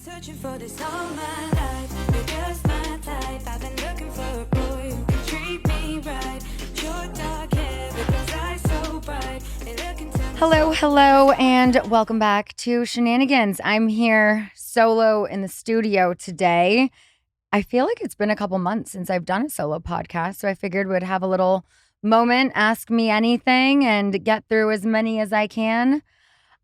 Searching for this all my life. You're just my type. I've been looking for a boy who can treat me right. Your dark hair, but those eyes so bright. Hello, and welcome back to Scheananigans. I'm here solo in the studio today. I feel like it's been a couple months since I've done a solo podcast, so I figured we'd have a little moment, ask me anything, and get through as many as I can.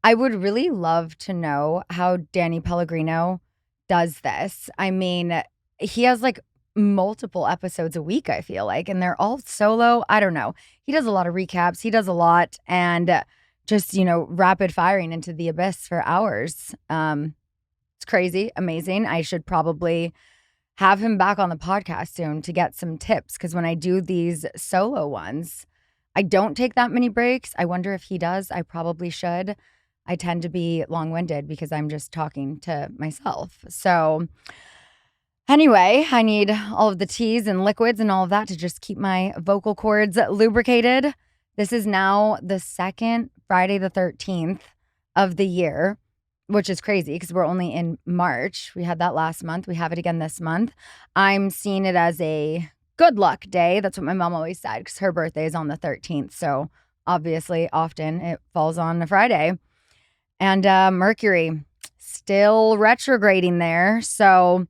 I would really love to know how Danny Pellegrino does this. I mean, he has like multiple episodes a week, I feel like, and they're all solo. I don't know. He does a lot of recaps. He does a lot and just, rapid firing into the abyss for hours. It's crazy, amazing. I should probably have him back on the podcast soon to get some tips because when I do these solo ones, I don't take that many breaks. I wonder if he does. I probably should. I tend to be long-winded because I'm just talking to myself. So anyway, I need all of the teas and liquids and all of that to just keep my vocal cords lubricated. This is now the second Friday the 13th of the year, which is crazy because we're only in March. We had that last month. We have it again this month. I'm seeing it as a good luck day. That's what my mom always said because her birthday is on the 13th. So obviously, often it falls on a Friday. And Mercury still retrograding there. So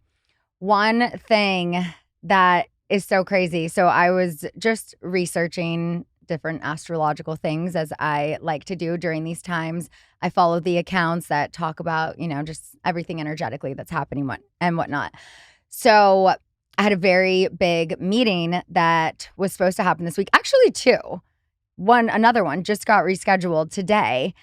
one thing that is so crazy. So I was just researching different astrological things as I like to do during these times. I follow the accounts that talk about, just everything energetically that's happening and whatnot. So I had a very big meeting that was supposed to happen this week. Actually, two. Another one just got rescheduled today.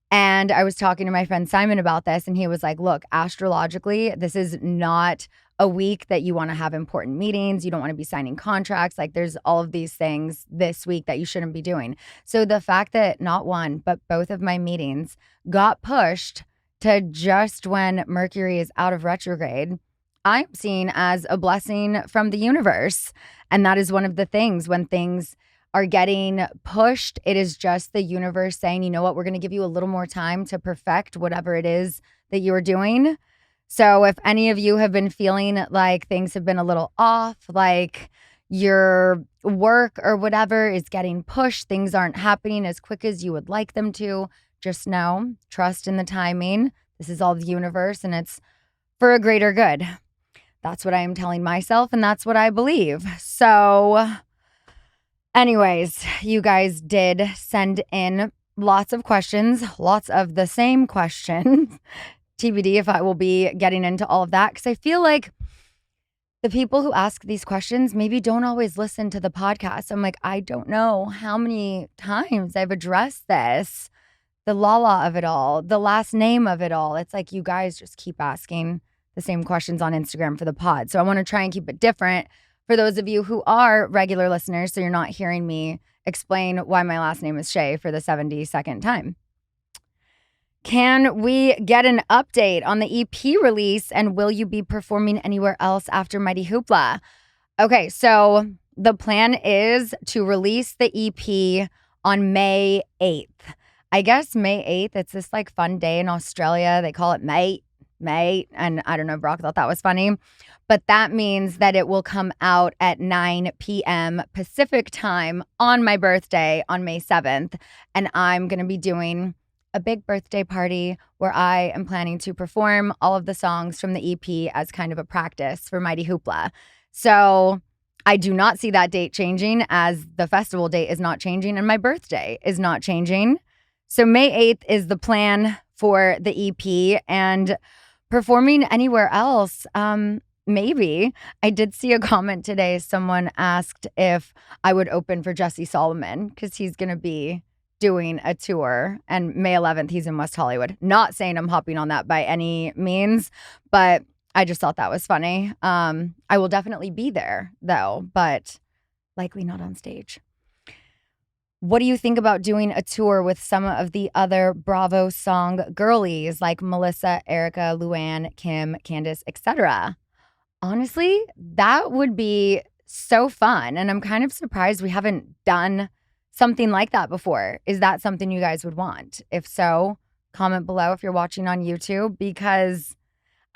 And I was talking to my friend Simon about this, and he was like, look, astrologically, this is not a week that you want to have important meetings. You don't want to be signing contracts. Like there's all of these things this week that you shouldn't be doing. So the fact that not one, but both of my meetings got pushed to just when Mercury is out of retrograde, I'm seeing as a blessing from the universe. And that is one of the things when things are getting pushed, it is just the universe saying, you know what, we're going to give you a little more time to perfect whatever it is that you're doing. So if any of you have been feeling like things have been a little off, like your work or whatever is getting pushed, things aren't happening as quick as you would like them to, just know, trust in the timing. This is all the universe and it's for a greater good. That's what I am telling myself and that's what I believe. So anyways, you guys did send in lots of questions, lots of the same questions. TBD if I will be getting into all of that because I feel like the people who ask these questions maybe don't always listen to the podcast. I'm like, I don't know how many times I've addressed this, the Lala of it all, the last name of it all. It's like you guys just keep asking the same questions on Instagram for the pod. So I want to try and keep it different for those of you who are regular listeners, so you're not hearing me explain why my last name is Shay for the 72nd time. Can we get an update on the EP release and will you be performing anywhere else after Mighty Hoopla? Okay, so the plan is to release the EP on May 8th. I guess May 8th, it's this like fun day in Australia. They call it May. And I don't know, Brock thought that was funny. But that means that it will come out at 9 p.m. Pacific time on my birthday on May 7th. And I'm going to be doing a big birthday party where I am planning to perform all of the songs from the EP as kind of a practice for Mighty Hoopla. So I do not see that date changing as the festival date is not changing and my birthday is not changing. So May 8th is the plan for the EP and performing anywhere else. Maybe. I did see a comment today. Someone asked if I would open for Jesse Solomon because he's going to be doing a tour and May 11th he's in West Hollywood. Not saying I'm hopping on that by any means, but I just thought that was funny. I will definitely be there though, but likely not on stage. What do you think about doing a tour with some of the other Bravo song girlies like Melissa, Erica, Luann, Kim, Candace, etc.? Honestly, that would be so fun. And I'm kind of surprised we haven't done something like that before. Is that something you guys would want? If so, comment below if you're watching on YouTube because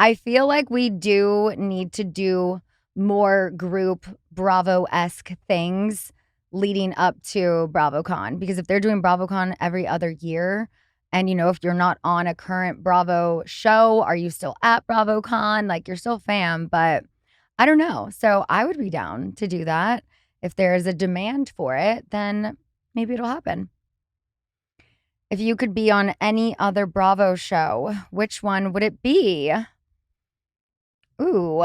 I feel like we do need to do more group Bravo-esque things leading up to BravoCon, because if they're doing BravoCon every other year, and if you're not on a current Bravo show, are you still at BravoCon? Like, you're still fam, but I don't know. So I would be down to do that. If there is a demand for it, then maybe it'll happen. If you could be on any other Bravo show, which one would it be? Ooh,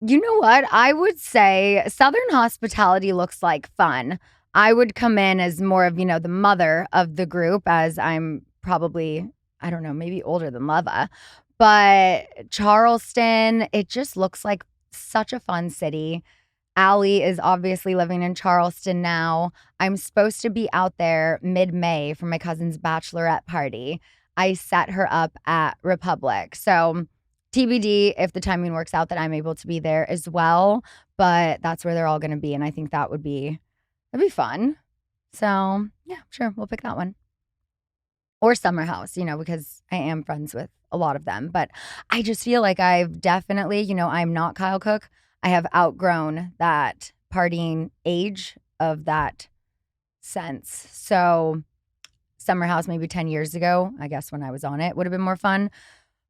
you know what? I would say Southern Hospitality looks like fun. I would come in as more of, the mother of the group, as I'm probably, I don't know, maybe older than Leva. But Charleston, it just looks like such a fun city. Allie is obviously living in Charleston now. I'm supposed to be out there mid-May for my cousin's bachelorette party. I set her up at Republic. So TBD if the timing works out that I'm able to be there as well. But that's where they're all going to be. And I think that'd be fun. So yeah, sure. We'll pick that one. Or Summer House, because I am friends with a lot of them. But I just feel like I've definitely, I'm not Kyle Cook. I have outgrown that partying age of that sense. So Summer House maybe 10 years ago, I guess when I was on it, would have been more fun.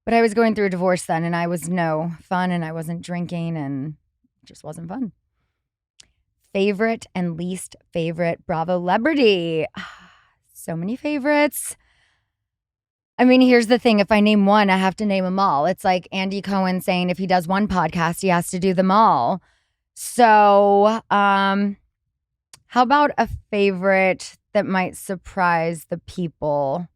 But I was going through a divorce then, and I was no fun, and I wasn't drinking, and it just wasn't fun. Favorite and least favorite Bravolebrity. So many favorites. I mean, here's the thing. If I name one, I have to name them all. It's like Andy Cohen saying if he does one podcast, he has to do them all. So how about a favorite that might surprise the people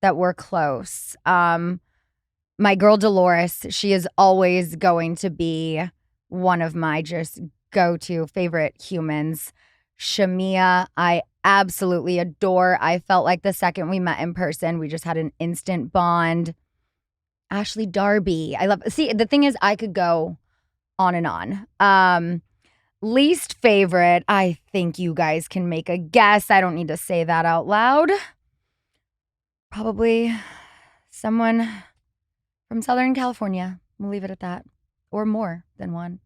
that were close? My girl Dolores, she is always going to be one of my just go-to favorite humans. Shamia, I absolutely adore. I felt like the second we met in person, we just had an instant bond. Ashley Darby, I love. See, the thing is, I could go on and on. Least favorite, I think you guys can make a guess. I don't need to say that out loud. Probably someone from Southern California. We'll leave it at that. Or more than one,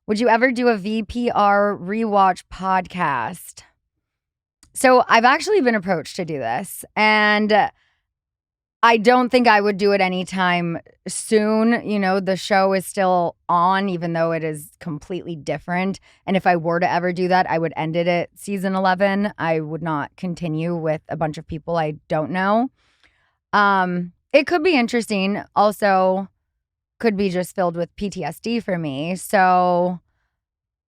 Would you ever do a VPR rewatch podcast? So I've actually been approached to do this, and I don't think I would do it anytime soon. The show is still on, even though it is completely different. And if I were to ever do that, I would end it at season 11. I would not continue with a bunch of people I don't know. It could be interesting. Also, could be just filled with PTSD for me. So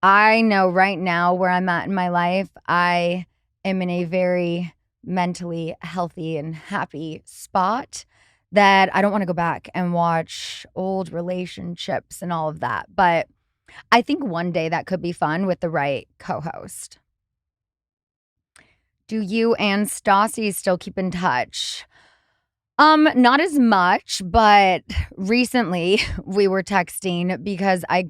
I know right now where I'm at in my life, I am in a very mentally healthy and happy spot that I don't want to go back and watch old relationships and all of that. But I think one day that could be fun with the right co-host. Do you and Stassi still keep in touch? Not as much, but recently we were texting because I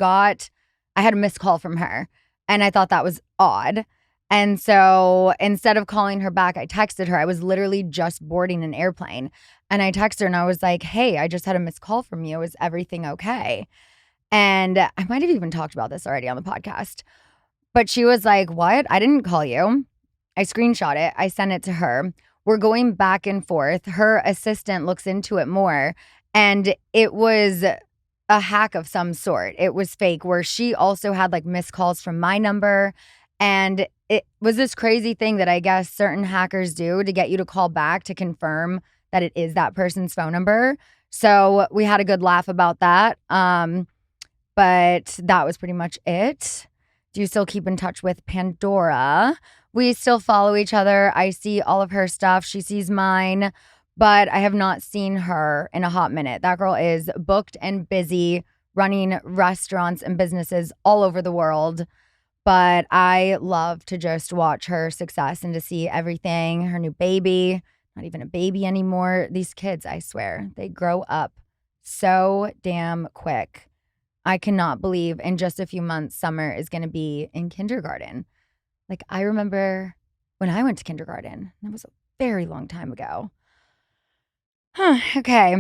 had a missed call from her, and I thought that was odd. And so instead of calling her back, I texted her. I was literally just boarding an airplane, and I texted her and I was like, hey, I just had a missed call from you. Is everything okay? And I might have even talked about this already on the podcast, but she was like, what? I didn't call you. I screenshot it. I sent it to her. We're going back and forth. Her assistant looks into it more, and it was a hack of some sort. It was fake, where she also had like missed calls from my number. And it was this crazy thing that I guess certain hackers do to get you to call back to confirm that it is that person's phone number. So we had a good laugh about that. But that was pretty much it. Do you still keep in touch with Pandora? We still follow each other. I see all of her stuff. She sees mine, but I have not seen her in a hot minute. That girl is booked and busy running restaurants and businesses all over the world. But I love to just watch her success and to see everything. Her new baby, not even a baby anymore. These kids, I swear, they grow up so damn quick. I cannot believe in just a few months, Summer is going to be in kindergarten. Like, I remember when I went to kindergarten. That was a very long time ago. Okay,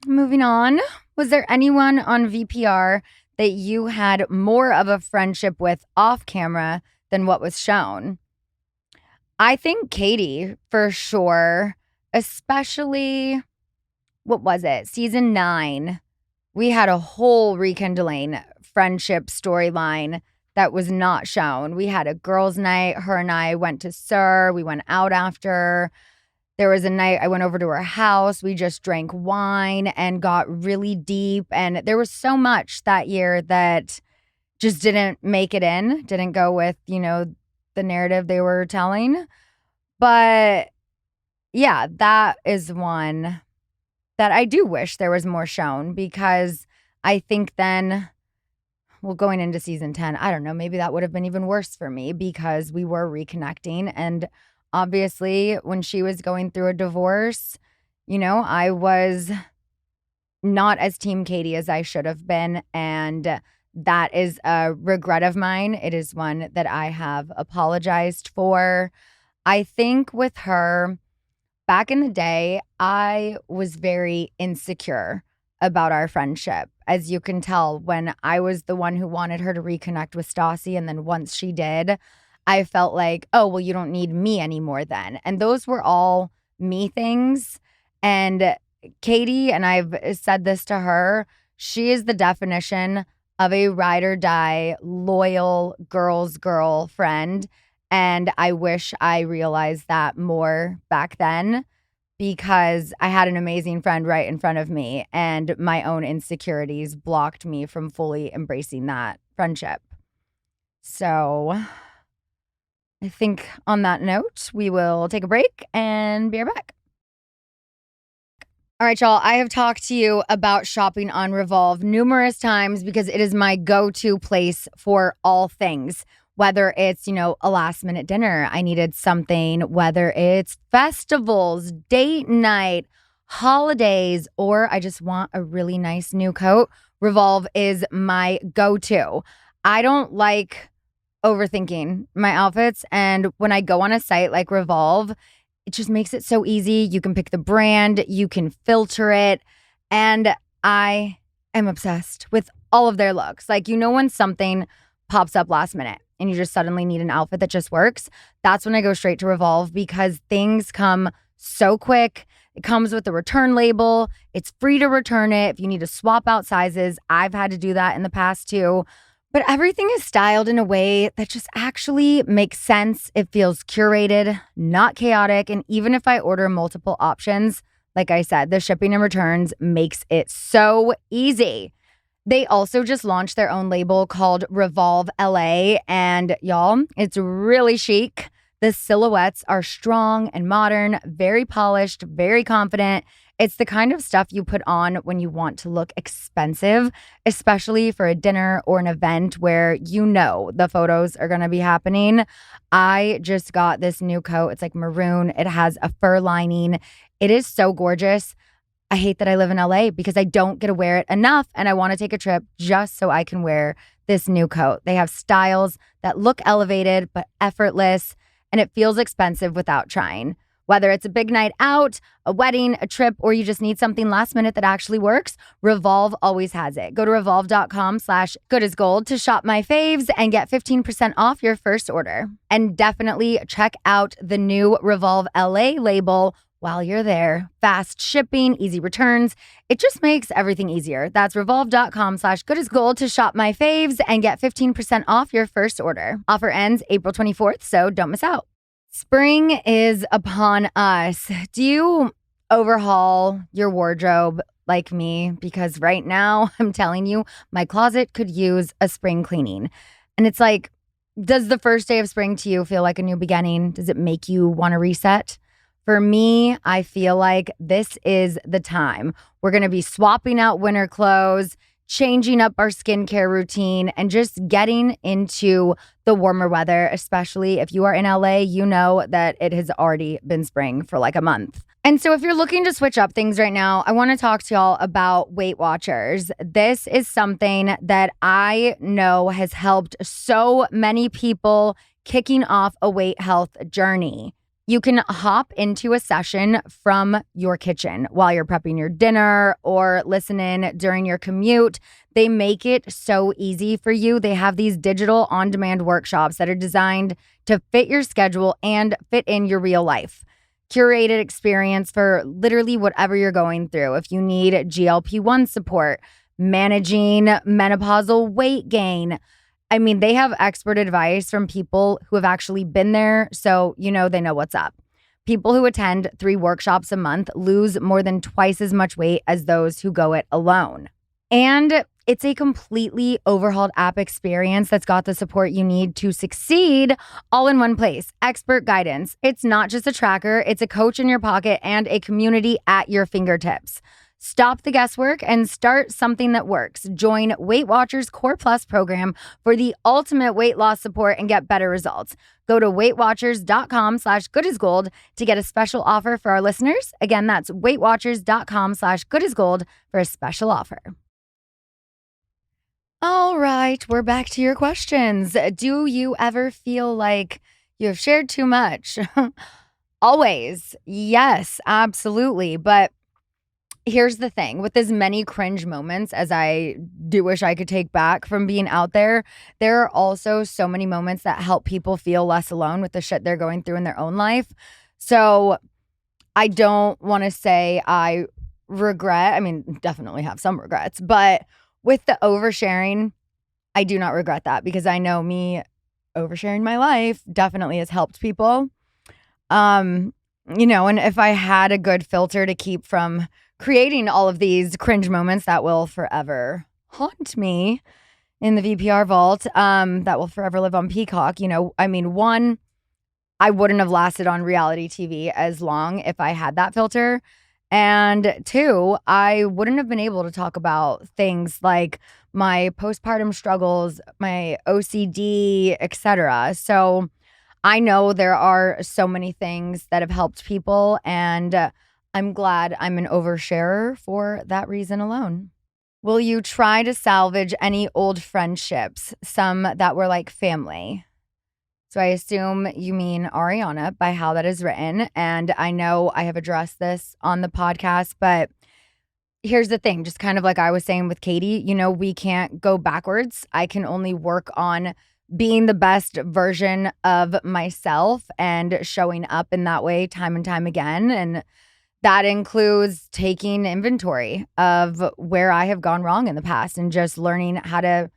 moving on. Was there anyone on VPR that you had more of a friendship with off camera than what was shown? I think Katie for sure, especially what was it? Season 9. We had a whole rekindling friendship storyline that was not shown. We had a girls' night. Her and I went to Sir. We went out after. There was a night I went over to her house. We just drank wine and got really deep. And there was so much that year that just didn't make it in, didn't go with, the narrative they were telling. But yeah, that is one that I do wish there was more shown because I think then, well, going into season 10, I don't know, maybe that would have been even worse for me because we were reconnecting. And obviously, when she was going through a divorce, I was not as Team Katie as I should have been. And that is a regret of mine. It is one that I have apologized for. I think with her, back in the day, I was very insecure about our friendship. As you can tell, when I was the one who wanted her to reconnect with Stassi, and then once she did, I felt like, oh, well, you don't need me anymore then. And those were all me things. And Katie, and I've said this to her, she is the definition of a ride or die, loyal girl's girl friend. And I wish I realized that more back then because I had an amazing friend right in front of me and my own insecurities blocked me from fully embracing that friendship. So I think on that note, we will take a break and be right back. All right, y'all. I have talked to you about shopping on Revolve numerous times because it is my go-to place for all things. Whether it's, a last minute dinner, I needed something, whether it's festivals, date night, holidays, or I just want a really nice new coat, Revolve is my go-to. I don't like overthinking my outfits. And when I go on a site like Revolve, it just makes it so easy. You can pick the brand, you can filter it. And I am obsessed with all of their looks. Like, when something pops up last minute and you just suddenly need an outfit that just works, that's when I go straight to Revolve because things come so quick. It comes with a return label. It's free to return it if you need to swap out sizes. I've had to do that in the past too. But everything is styled in a way that just actually makes sense. It feels curated, not chaotic. And even if I order multiple options, like I said, the shipping and returns makes it so easy. They also just launched their own label called Revolve LA. And y'all, it's really chic. The silhouettes are strong and modern, very polished, very confident. It's the kind of stuff you put on when you want to look expensive, especially for a dinner or an event where the photos are going to be happening. I just got this new coat. It's like maroon. It has a fur lining. It is so gorgeous. I hate that I live in LA because I don't get to wear it enough and I want to take a trip just so I can wear this new coat. They have styles that look elevated but effortless and it feels expensive without trying. Whether it's a big night out, a wedding, a trip, or you just need something last minute that actually works, Revolve always has it. Go to revolve.com/goodasgold to shop my faves and get 15% off your first order. And definitely check out the new Revolve LA label while you're there. Fast shipping, easy returns. It just makes everything easier. That's revolve.com/goodasgold to shop my faves and get 15% off your first order. Offer ends April 24th, so don't miss out. Spring is upon us. Do you overhaul your wardrobe like me? Because right now, I'm telling you, my closet could use a spring cleaning. And it's like, does the first day of spring to you feel like a new beginning? Does it make you want to reset? For me, I feel like this is the time. We're going to be swapping out winter clothes, changing up our skincare routine, and just getting into the warmer weather, especially if you are in LA, you know that it has already been spring for like a month. And so if you're looking to switch up things right now, I want to talk to y'all about Weight Watchers. This is something that I know has helped so many people kicking off a weight health journey. You can hop into a session from your kitchen while you're prepping your dinner or listening during your commute. They make it so easy for you. They have these digital on-demand workshops that are designed to fit your schedule and fit in your real life. Curated experience for literally whatever you're going through. If you need GLP-1 support, managing menopausal weight gain, I mean, they have expert advice from people who have actually been there, so they know what's up. People who attend 3 workshops a month lose more than twice as much weight as those who go it alone. And it's a completely overhauled app experience that's got the support you need to succeed all in one place. Expert guidance. It's not just a tracker, it's a coach in your pocket and a community at your fingertips. Stop the guesswork and start something that works. Join Weight Watchers Core Plus program for the ultimate weight loss support and get better results. Go to weightwatchers.com/goodasgold to get a special offer for our listeners. Again, that's weightwatchers.com/goodasgold for a special offer. All right, we're back to your questions. Do you ever feel like you have shared too much? Always. Yes, absolutely. But here's the thing, with as many cringe moments as I do wish I could take back from being out there are also so many moments that help people feel less alone with the shit they're going through in their own life. So I don't want to say I regret, definitely have some regrets, but with the oversharing, I do not regret that because I know me oversharing my life definitely has helped people. And if I had a good filter to keep from creating all of these cringe moments that will forever haunt me in the VPR vault, that will forever live on Peacock. One, I wouldn't have lasted on reality TV as long if I had that filter. And 2, I wouldn't have been able to talk about things like my postpartum struggles, my OCD, etc. So I know there are so many things that have helped people, and I'm glad I'm an oversharer for that reason alone. Will you try to salvage any old friendships, some that were like family? So I assume you mean Ariana by how that is written. And I know I have addressed this on the podcast, but here's the thing, just kind of like I was saying with Katie, we can't go backwards. I can only work on being the best version of myself and showing up in that way time and time again. And that includes taking inventory of where I have gone wrong in the past and just learning how to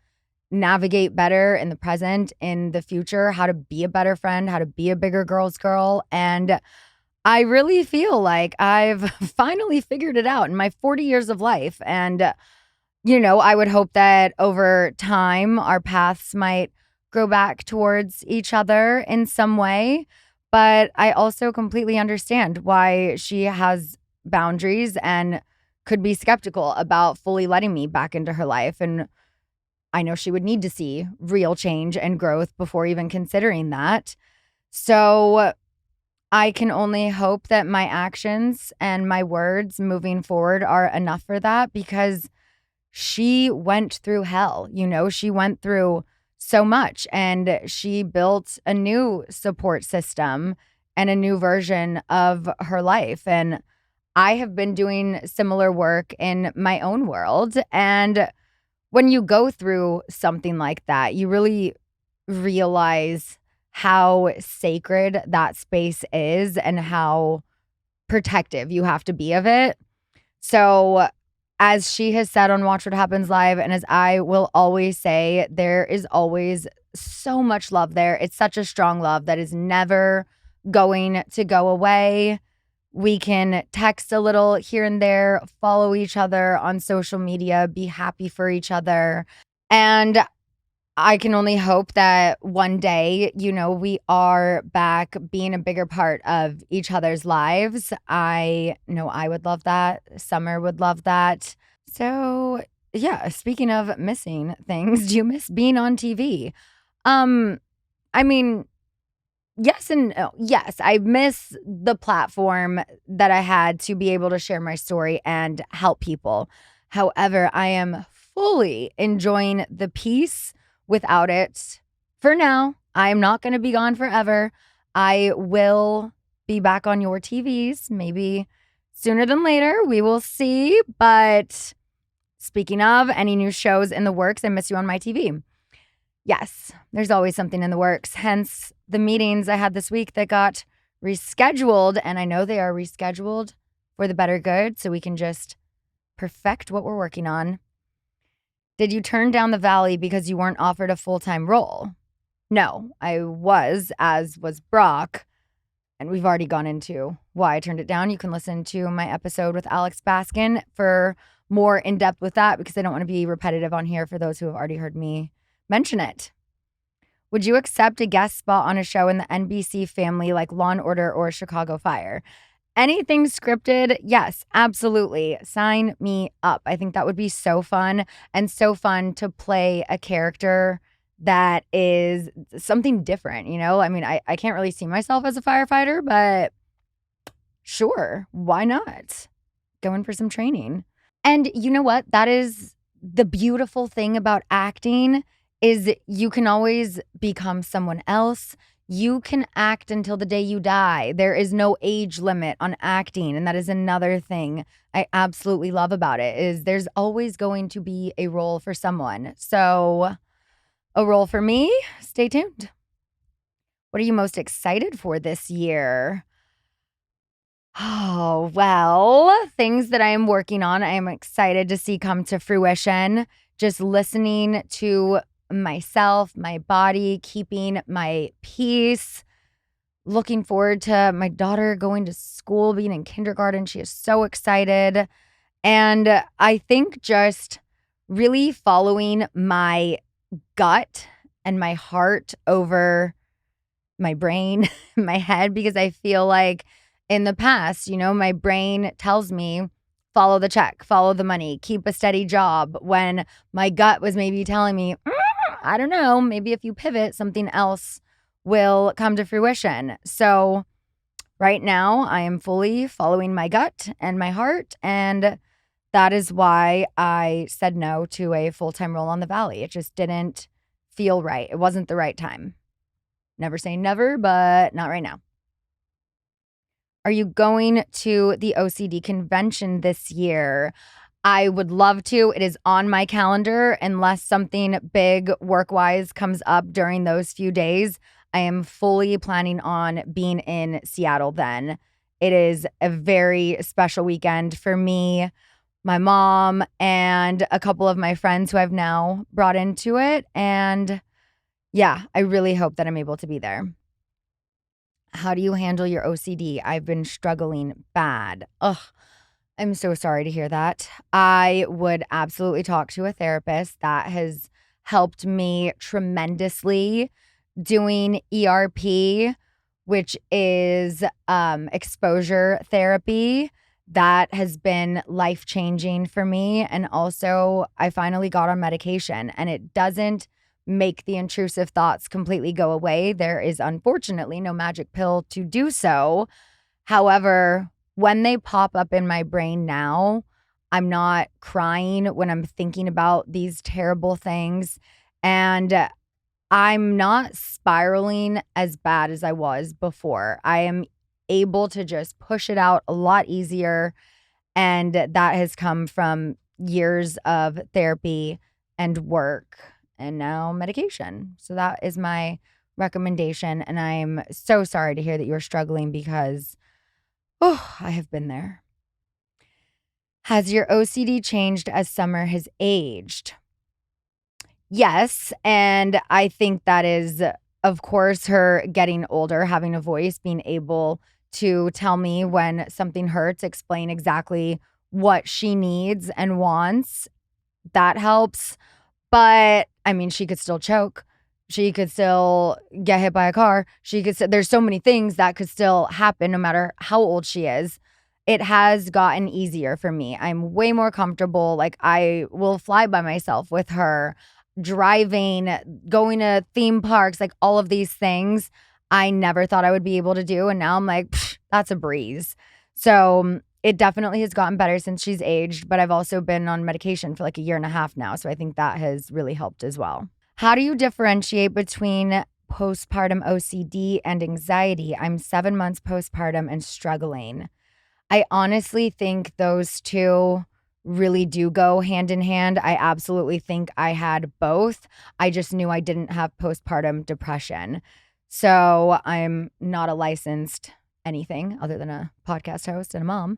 navigate better in the present, in the future, how to be a better friend, how to be a bigger girl's girl. And I really feel like I've finally figured it out in my 40 years of life. And, I would hope that over time our paths might grow back towards each other in some way. But I also completely understand why she has boundaries and could be skeptical about fully letting me back into her life. And I know she would need to see real change and growth before even considering that. So I can only hope that my actions and my words moving forward are enough for that, because she went through hell. She went through so much, and she built a new support system and a new version of her life. And I have been doing similar work in my own world. And when you go through something like that, you really realize how sacred that space is and how protective you have to be of it. So as she has said on Watch What Happens Live, and as I will always say, there is always so much love there. It's such a strong love that is never going to go away. We can text a little here and there, follow each other on social media, be happy for each other. And I can only hope that one day, we are back being a bigger part of each other's lives. I know I would love that. Summer would love that. So, yeah, speaking of missing things, do you miss being on TV? Yes and no. Yes, I miss the platform that I had to be able to share my story and help people. However, I am fully enjoying the peace without it for now. I am not going to be gone forever. I will be back on your TVs, maybe sooner than later. We will see. But speaking of any new shows in the works, I miss you on my TV. Yes, there's always something in the works. Hence the meetings I had this week that got rescheduled. And I know they are rescheduled for the better good, so we can just perfect what we're working on. Did you turn down the Valley because you weren't offered a full-time role? No, I was, as was Brock. And we've already gone into why I turned it down. You can listen to my episode with Alex Baskin for more in depth with that, because I don't want to be repetitive on here for those who have already heard me mention it. Would you accept a guest spot on a show in the NBC family like Law & Order or Chicago Fire? Anything scripted, yes, absolutely. Sign me up. I think that would be so fun, and so fun to play a character that is something different, you know? I mean, I can't really see myself as a firefighter, but sure, why not? Going for some training. And you know what? That is the beautiful thing about acting, is you can always become someone else. You can act until the day you die. There is no age limit on acting. And that is another thing I absolutely love about it, is there's always going to be a role for someone. So a role for me, stay tuned. What are you most excited for this year? Oh, well, things that I am working on, I am excited to see come to fruition. Just listening to myself, my body, keeping my peace. Looking forward to my daughter going to school, being in kindergarten. She is so excited. And I think just really following my gut and my heart over my brain, my head, because I feel like in the past, you know, my brain tells me, follow the check, follow the money, keep a steady job, when my gut was maybe telling me, I don't know, maybe if you pivot, something else will come to fruition. So right now I am fully following my gut and my heart, and that is why I said no to a full-time role on the Valley. It just didn't feel right. It wasn't the right time. Never say never, but not right now. Are you going to the OCD convention this year? I would love to. It is on my calendar. Unless something big work-wise comes up during those few days, I am fully planning on being in Seattle then. It is a very special weekend for me, my mom, and a couple of my friends who I've now brought into it. And yeah, I really hope that I'm able to be there. How do you handle your OCD? I've been struggling bad. Ugh, I'm so sorry to hear that. I would absolutely talk to a therapist. That has helped me tremendously. Doing ERP, which is exposure therapy, that has been life-changing for me. And also, I finally got on medication, and it doesn't make the intrusive thoughts completely go away. There is unfortunately no magic pill to do so. However, when they pop up in my brain now, I'm not crying when I'm thinking about these terrible things. And I'm not spiraling as bad as I was before. I am able to just push it out a lot easier. And that has come from years of therapy and work, and now medication. So that is my recommendation. And I'm so sorry to hear that you're struggling, because, I have been there. Has your OCD changed as Summer has aged? Yes. And I think that is, of course, her getting older, having a voice, being able to tell me when something hurts, explain exactly what she needs and wants. That helps. But I mean, she could still choke. She could still get hit by a car. There's so many things that could still happen no matter how old she is. It has gotten easier for me. I'm way more comfortable. Like, I will fly by myself with her, driving, going to theme parks, like all of these things I never thought I would be able to do. And now I'm like, that's a breeze. So it definitely has gotten better since she's aged, but I've also been on medication for like a year and a half now. So I think that has really helped as well. How do you differentiate between postpartum OCD and anxiety. I'm 7 months postpartum and struggling. I honestly think those two really do go hand in hand. I absolutely think I had both. I just knew I didn't have postpartum depression. So I'm not a licensed anything other than a podcast host and a mom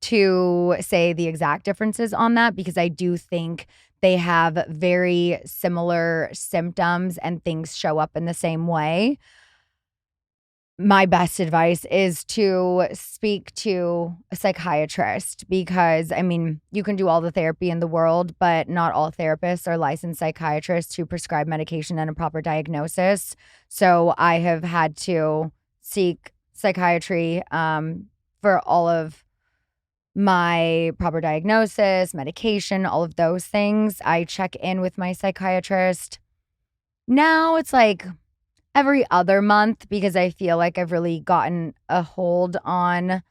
to say the exact differences on that, because I do think they have very similar symptoms and things show up in the same way. My best advice is to speak to a psychiatrist, because, I mean, you can do all the therapy in the world, but not all therapists are licensed psychiatrists who prescribe medication and a proper diagnosis. So I have had to seek psychiatry for all of my proper diagnosis, medication, all of those things. I check in with my psychiatrist. Now it's like every other month, because I feel like I've really gotten a hold on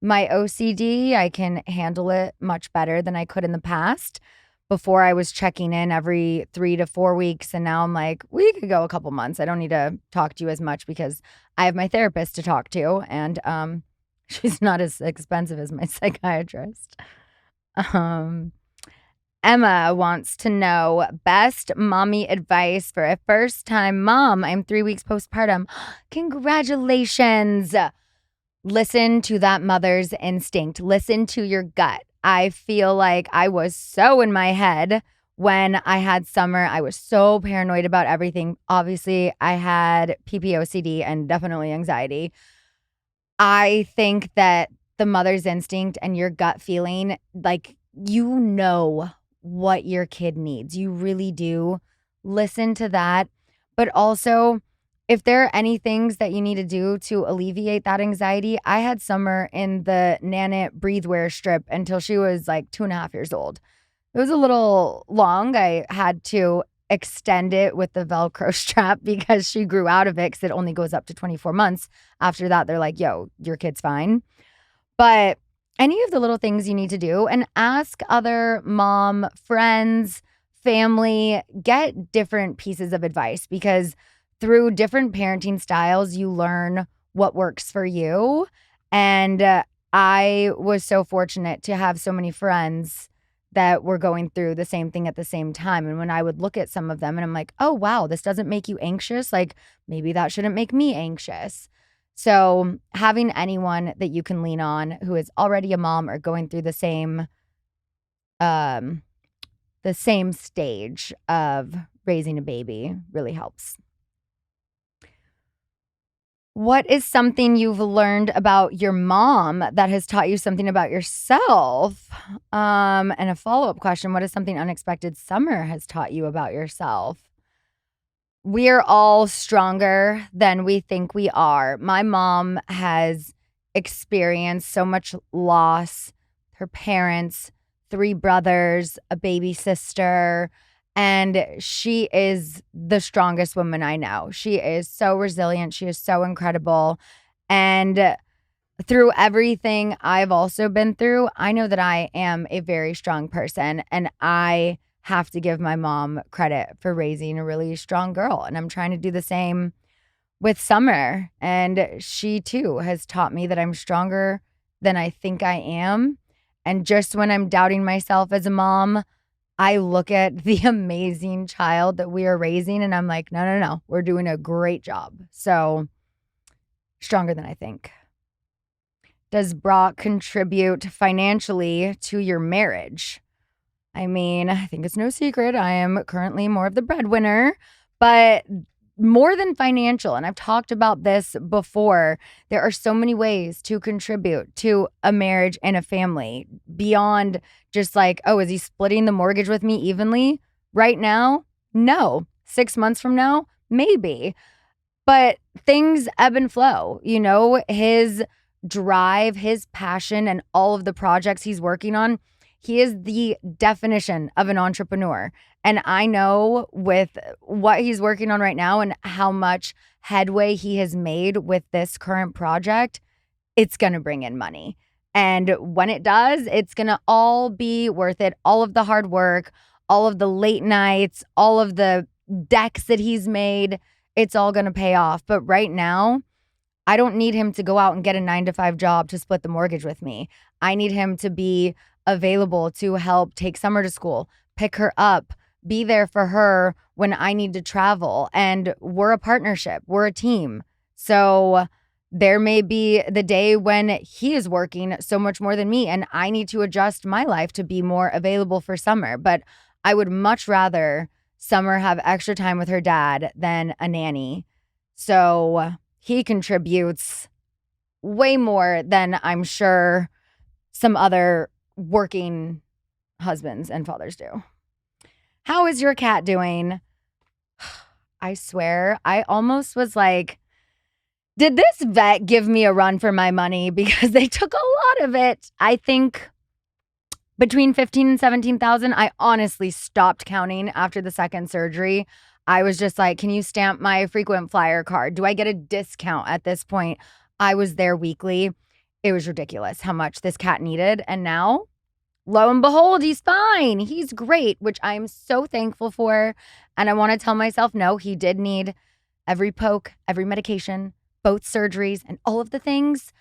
my OCD. I can handle it much better than I could in the past. Before, I was checking in every 3 to 4 weeks, and now I'm like, we could go a couple months. I don't need to talk to you as much because I have my therapist to talk to, and she's not as expensive as my psychiatrist. Emma wants to know best mommy advice for a first-time mom. I'm 3 weeks postpartum. Congratulations. Listen to that mother's instinct. Listen to your gut. I feel like I was so in my head when I had Summer. I was so paranoid about everything. Obviously, I had PPOCD and definitely anxiety. I think that the mother's instinct and your gut feeling, like, you know what your kid needs. You really do. Listen to that. But also, if there are any things that you need to do to alleviate that anxiety, I had Summer in the Nanit breatheware strip until she was like 2.5 years old. It was a little long. I had to extend it with the Velcro strap because she grew out of it, because it only goes up to 24 months. After that, they're like, yo, your kid's fine. But any of the little things you need to do, and ask other mom friends, family, get different pieces of advice, because through different parenting styles, you learn what works for you. And I was so fortunate to have so many friends that were going through the same thing at the same time. And when I would look at some of them and I'm like, oh, wow, this doesn't make you anxious. Like, maybe that shouldn't make me anxious. So having anyone that you can lean on who is already a mom or going through the same stage of raising a baby really helps. What is something you've learned about your mom that has taught you something about yourself? And a follow-up question, what is something unexpected Summer has taught you about yourself? We are all stronger than we think we are. My mom has experienced so much loss. Her parents, 3 brothers, a baby sister, and she is the strongest woman I know. She is so resilient. She is so incredible. And through everything I've also been through, I know that I am a very strong person, and I have to give my mom credit for raising a really strong girl. And I'm trying to do the same with Summer. And she too has taught me that I'm stronger than I think I am. And just when I'm doubting myself as a mom, I look at the amazing child that we are raising and I'm like, no, we're doing a great job. So stronger than I think. Does Brock contribute financially to your marriage? I mean, I think it's no secret I am currently more of the breadwinner, but more than financial, and I've talked about this before, there are so many ways to contribute to a marriage and a family beyond just like, oh, is he splitting the mortgage with me evenly? Right now, no. 6 months from now, maybe. But things ebb and flow. You know, his drive, his passion, and all of the projects he's working on, he is the definition of an entrepreneur. And I know with what he's working on right now and how much headway he has made with this current project, it's going to bring in money. And when it does, it's going to all be worth it. All of the hard work, all of the late nights, all of the decks that he's made, it's all going to pay off. But right now, I don't need him to go out and get a 9-to-5 job to split the mortgage with me. I need him to be available to help take Summer to school, pick her up, be there for her when I need to travel. And we're a partnership. We're a team. So there may be the day when he is working so much more than me and I need to adjust my life to be more available for Summer. But I would much rather Summer have extra time with her dad than a nanny. So he contributes way more than I'm sure some other working husbands and fathers do. How is your cat doing? I swear, I almost was like, did this vet give me a run for my money? Because they took a lot of it. I think between 15 and 17,000. I honestly stopped counting after the second surgery. I was just like, can you stamp my frequent flyer card? Do I get a discount at this point? I was there weekly. It was ridiculous how much this cat needed. And now, lo and behold, he's fine. He's great, which I'm so thankful for. And I want to tell myself, no, he did need every poke, every medication, both surgeries, and all of the things.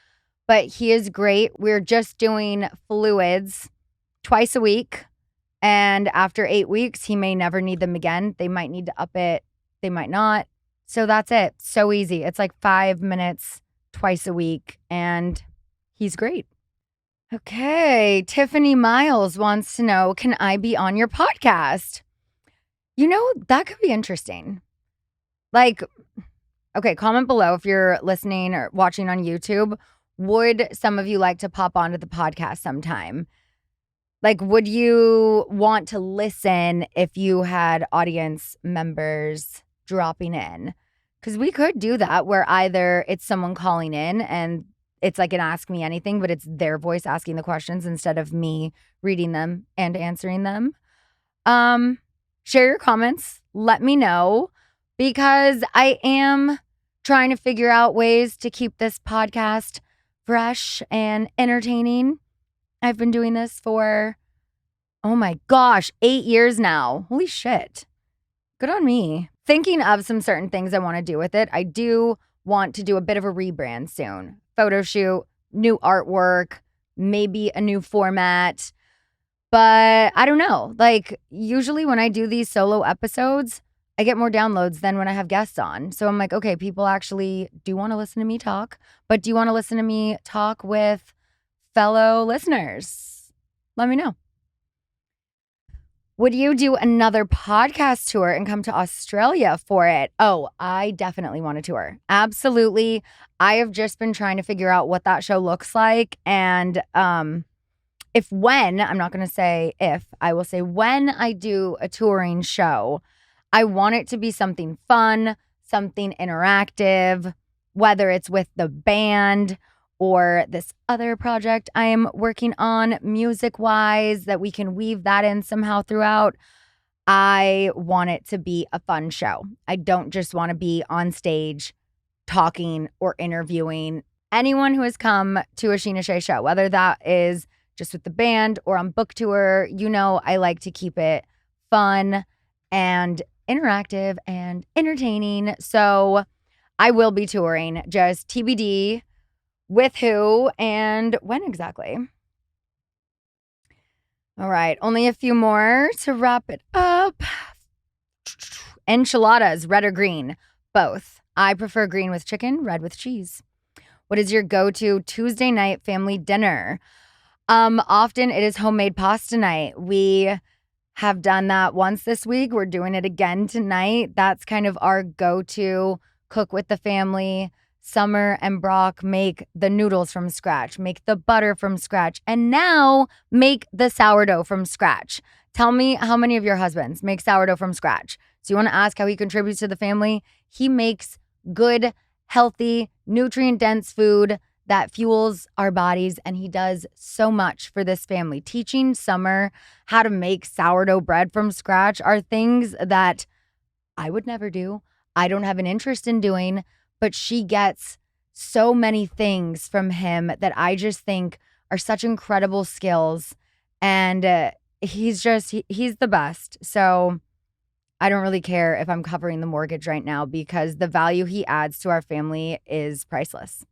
But he is great. We're just doing fluids twice a week. And after 8 weeks, he may never need them again. They might need to up it. They might not. So that's it. So easy. It's like 5 minutes twice a week. And he's great. Okay. Tiffany Miles wants to know, can I be on your podcast? You know, that could be interesting. Like, okay, comment below if you're listening or watching on YouTube. Would some of you like to pop onto the podcast sometime? Like, would you want to listen if you had audience members dropping in? Because we could do that where either it's someone calling in and it's like an Ask Me Anything, but it's their voice asking the questions instead of me reading them and answering them. Share your comments. Let me know, because I am trying to figure out ways to keep this podcast fresh and entertaining. I've been doing this for, oh my gosh, 8 years now. Holy shit. Good on me. Thinking of some certain things I want to do with it. I do want to do a bit of a rebrand soon. Photo shoot, new artwork, maybe a new format. But I don't know. Like, usually when I do these solo episodes, I get more downloads than when I have guests on. So I'm like, okay, people actually do want to listen to me talk, but do you want to listen to me talk with fellow listeners? Let me know. Would you do another podcast tour and come to Australia for it? Oh, I definitely want a tour. Absolutely. I have just been trying to figure out what that show looks like. And I'm not going to say if, I will say when I do a touring show, I want it to be something fun, something interactive, whether it's with the band or this other project I am working on music-wise that we can weave that in somehow throughout. I want it to be a fun show. I don't just want to be on stage talking or interviewing anyone who has come to a Scheana Shay show, whether that is just with the band or on book tour. You know, I like to keep it fun and interactive and entertaining. So I will be touring, just TBD with who and when exactly. All right, only a few more to wrap it up. Enchiladas, red or green? Both. I prefer green with chicken, red with cheese. What is your go-to Tuesday night family dinner? Often it is homemade pasta night. We have done that once this week. We're doing it again tonight. That's kind of our go-to. Cook with the family. Summer and Brock make the noodles from scratch, make the butter from scratch, and now make the sourdough from scratch. Tell me how many of your husbands make sourdough from scratch. So you want to ask how he contributes to the family? He makes good, healthy, nutrient-dense food that fuels our bodies, and he does so much for this family. Teaching Summer how to make sourdough bread from scratch are things that I would never do. I don't have an interest in doing, but she gets so many things from him that I just think are such incredible skills. And he's the best. So I don't really care if I'm covering the mortgage right now because the value he adds to our family is priceless.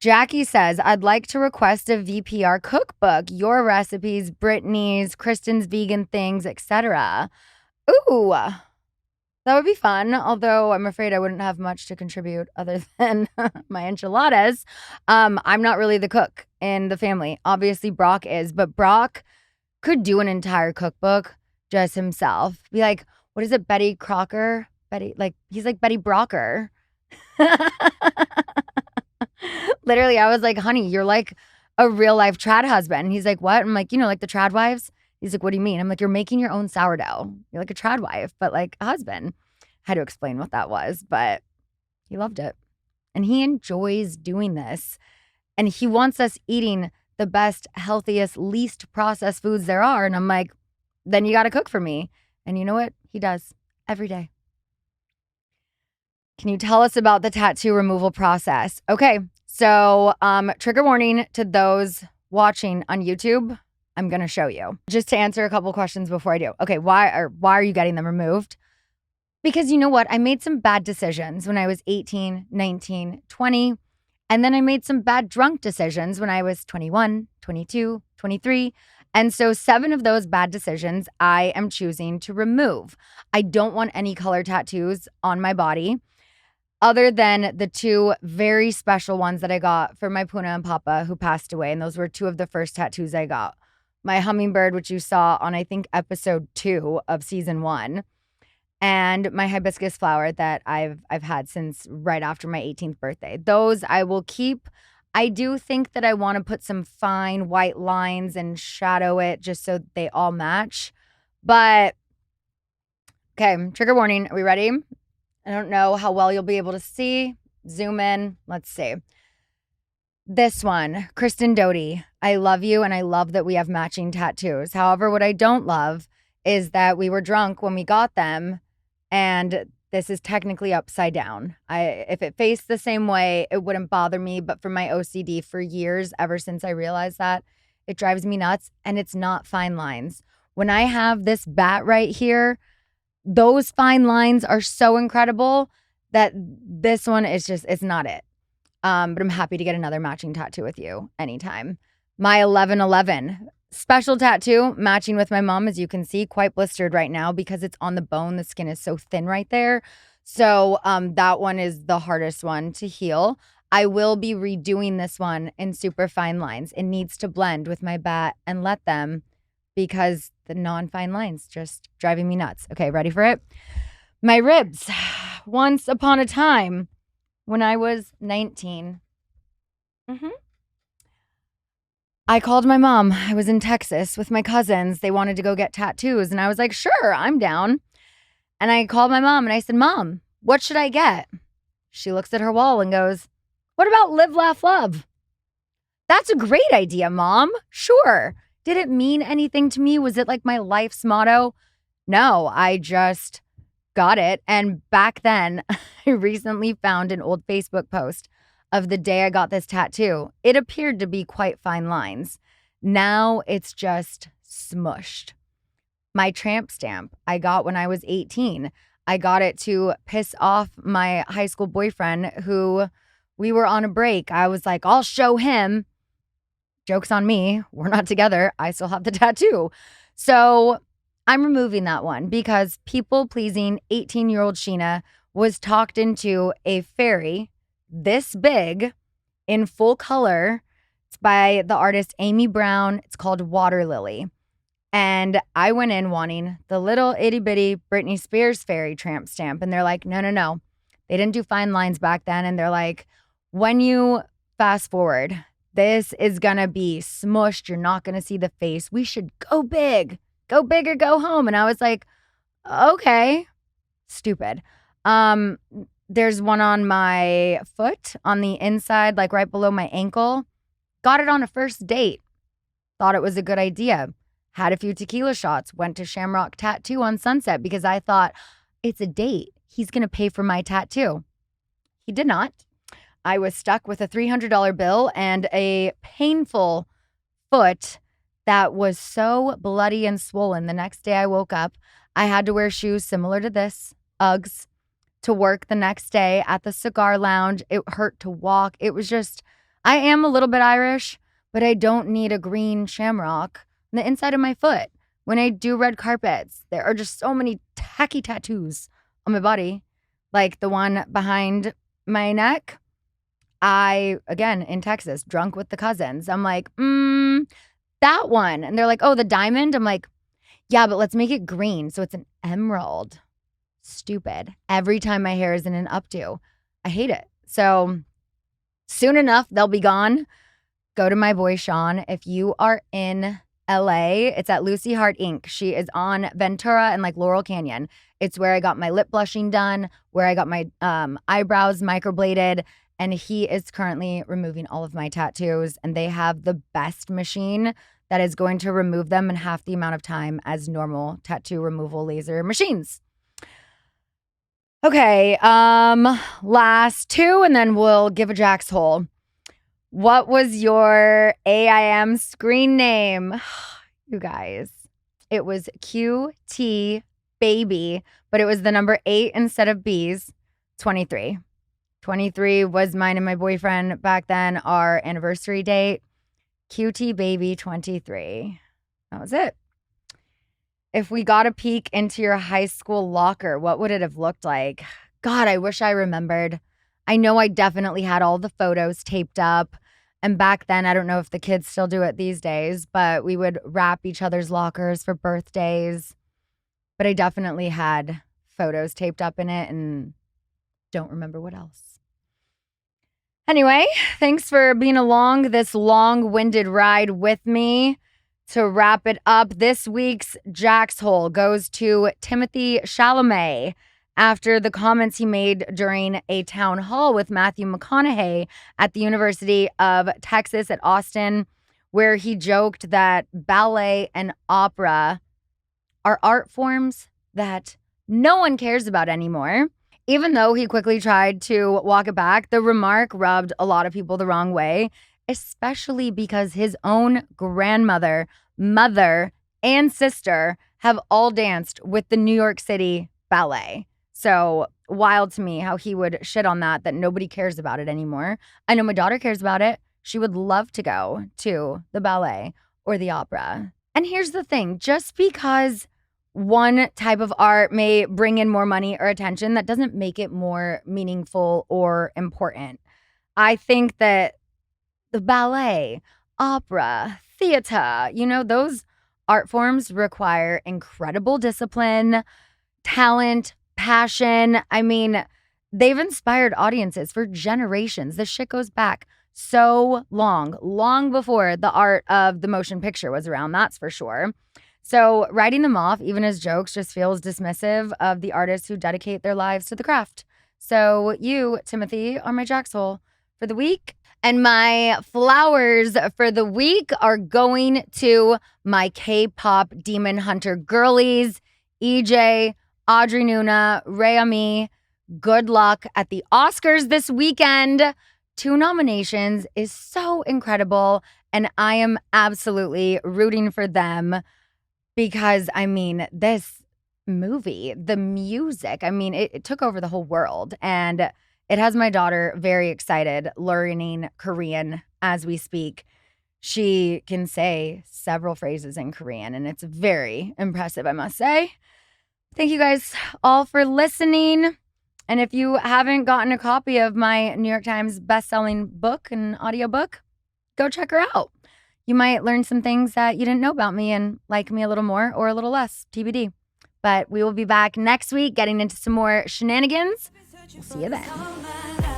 Jackie says, I'd like to request a VPR cookbook, your recipes, Brittany's, Kristen's vegan things, etc. Ooh, that would be fun, although I'm afraid I wouldn't have much to contribute other than my enchiladas. I'm not really the cook in the family. Obviously, Brock is, but Brock could do an entire cookbook just himself. Be like, what is it, Betty Crocker? He's like Betty Brocker. Literally, I was like, honey, you're like a real life trad husband. And he's like, what? I'm like, like the trad wives? He's like, what do you mean? I'm like, you're making your own sourdough. You're like a trad wife, but like a husband. I had to explain what that was, but he loved it. And he enjoys doing this. And he wants us eating the best, healthiest, least processed foods there are. And I'm like, then you got to cook for me. And you know what? He does every day. Can you tell us about the tattoo removal process? Okay, so trigger warning to those watching on YouTube. I'm going to show you. Just to answer a couple questions before I do. Okay, why are you getting them removed? Because you know what? I made some bad decisions when I was 18, 19, 20. And then I made some bad drunk decisions when I was 21, 22, 23. And so 7 of those bad decisions I am choosing to remove. I don't want any color tattoos on my body other than the 2 very special ones that I got for my Puna and Papa who passed away. And those were 2 of the first tattoos I got. My hummingbird, which you saw on, I think, episode 2 of season 1. And my hibiscus flower that I've had since right after my 18th birthday. Those I will keep. I do think that I want to put some fine white lines and shadow it just so they all match. But, okay, trigger warning. Are we ready? I don't know how well you'll be able to see. Zoom in. Let's see. This one, Kristen Doute. I love you and I love that we have matching tattoos. However, what I don't love is that we were drunk when we got them and this is technically upside down. If it faced the same way, it wouldn't bother me. But for my OCD for years, ever since I realized that, it drives me nuts and it's not fine lines. When I have this bat right here, those fine lines are so incredible that this one is just, it's not it. But I'm happy to get another matching tattoo with you anytime. My 1111 special tattoo matching with my mom, as you can see, quite blistered right now because it's on the bone. The skin is so thin right there. So that one is the hardest one to heal. I will be redoing this one in super fine lines. It needs to blend with my bat and let them because the non-fine lines just driving me nuts. Okay, ready for it? My ribs. Once upon a time when I was 19. I called my mom. I was in Texas with my cousins. They wanted to go get tattoos. And I was like, sure, I'm down. And I called my mom and I said, Mom, what should I get? She looks at her wall and goes, what about live, laugh, love? That's a great idea, Mom. Sure. Did it mean anything to me? Was it like my life's motto? No, I just got it. And back then, I recently found an old Facebook post of the day I got this tattoo. It appeared to be quite fine lines. Now it's just smushed. My tramp stamp I got when I was 18. I got it to piss off my high school boyfriend who we were on a break. I was like, I'll show him. Joke's on me. We're not together. I still have the tattoo. So I'm removing that one because people-pleasing 18-year-old Scheana was talked into a fairy this big in full color. It's by the artist Amy Brown. It's called Water Lily. And I went in wanting the little itty bitty Britney Spears fairy tramp stamp. And they're like, no. They didn't do fine lines back then. And they're like, when you fast forward, this is going to be smushed. You're not going to see the face. We should go big or go home. And I was like, okay, stupid. There's one on my foot on the inside, like right below my ankle. Got it on a first date. Thought it was a good idea. Had a few tequila shots. Went to Shamrock Tattoo on Sunset because I thought it's a date. He's going to pay for my tattoo. He did not. I was stuck with a $300 bill and a painful foot that was so bloody and swollen. The next day I woke up, I had to wear shoes similar to this, Uggs, to work the next day at the cigar lounge. It hurt to walk. It was just, I am a little bit Irish, but I don't need a green shamrock on the inside of my foot. When I do red carpets, there are just so many tacky tattoos on my body, like the one behind my neck. Again, in Texas, drunk with the cousins. I'm like, that one. And they're like, oh, the diamond? I'm like, yeah, but let's make it green so it's an emerald. Stupid. Every time my hair is in an updo. I hate it. So soon enough, they'll be gone. Go to my boy Sean. If you are in LA, it's at Lucy Hart Inc. She is on Ventura and like Laurel Canyon. It's where I got my lip blushing done, where I got my eyebrows microbladed. And he is currently removing all of my tattoos. And they have the best machine that is going to remove them in half the amount of time as normal tattoo removal laser machines. Okay, last two, and then we'll give a Jaxhole. What was your AIM screen name? You guys, it was QT Baby, but it was the number 8 instead of B's, 23. 23 was mine and my boyfriend back then, our anniversary date. QT Baby 23. That was it. If we got a peek into your high school locker, what would it have looked like? God, I wish I remembered. I know I definitely had all the photos taped up. And back then, I don't know if the kids still do it these days, but we would wrap each other's lockers for birthdays. But I definitely had photos taped up in it and don't remember what else. Anyway, thanks for being along this long-winded ride with me. To wrap it up, this week's Jaxhole goes to Timothy Chalamet after the comments he made during a town hall with Matthew McConaughey at the University of Texas at Austin, where he joked that ballet and opera are art forms that no one cares about anymore. Even though he quickly tried to walk it back, the remark rubbed a lot of people the wrong way, especially because his own grandmother, mother, and sister have all danced with the New York City Ballet. So wild to me how he would shit on that nobody cares about it anymore. I know my daughter cares about it. She would love to go to the ballet or the opera. And here's the thing, just because one type of art may bring in more money or attention, that doesn't make it more meaningful or important. I think that the ballet, opera, theater, those art forms require incredible discipline, talent, passion. I mean, they've inspired audiences for generations. This shit goes back so long before the art of the motion picture was around, that's for sure. So writing them off, even as jokes, just feels dismissive of the artists who dedicate their lives to the craft. So you, Timothy, are my Jaxhole for the week. And my flowers for the week are going to my K-pop demon hunter girlies, EJ, Audrey Nuna, Rayami. Good luck at the Oscars this weekend. 2 nominations is so incredible, and I am absolutely rooting for them. Because, this movie, the music, it took over the whole world. And it has my daughter very excited, learning Korean as we speak. She can say several phrases in Korean, and it's very impressive, I must say. Thank you guys all for listening. And if you haven't gotten a copy of my New York Times best-selling book and audiobook, go check her out. You might learn some things that you didn't know about me and like me a little more or a little less, TBD. But we will be back next week getting into some more shenanigans. We'll see you then.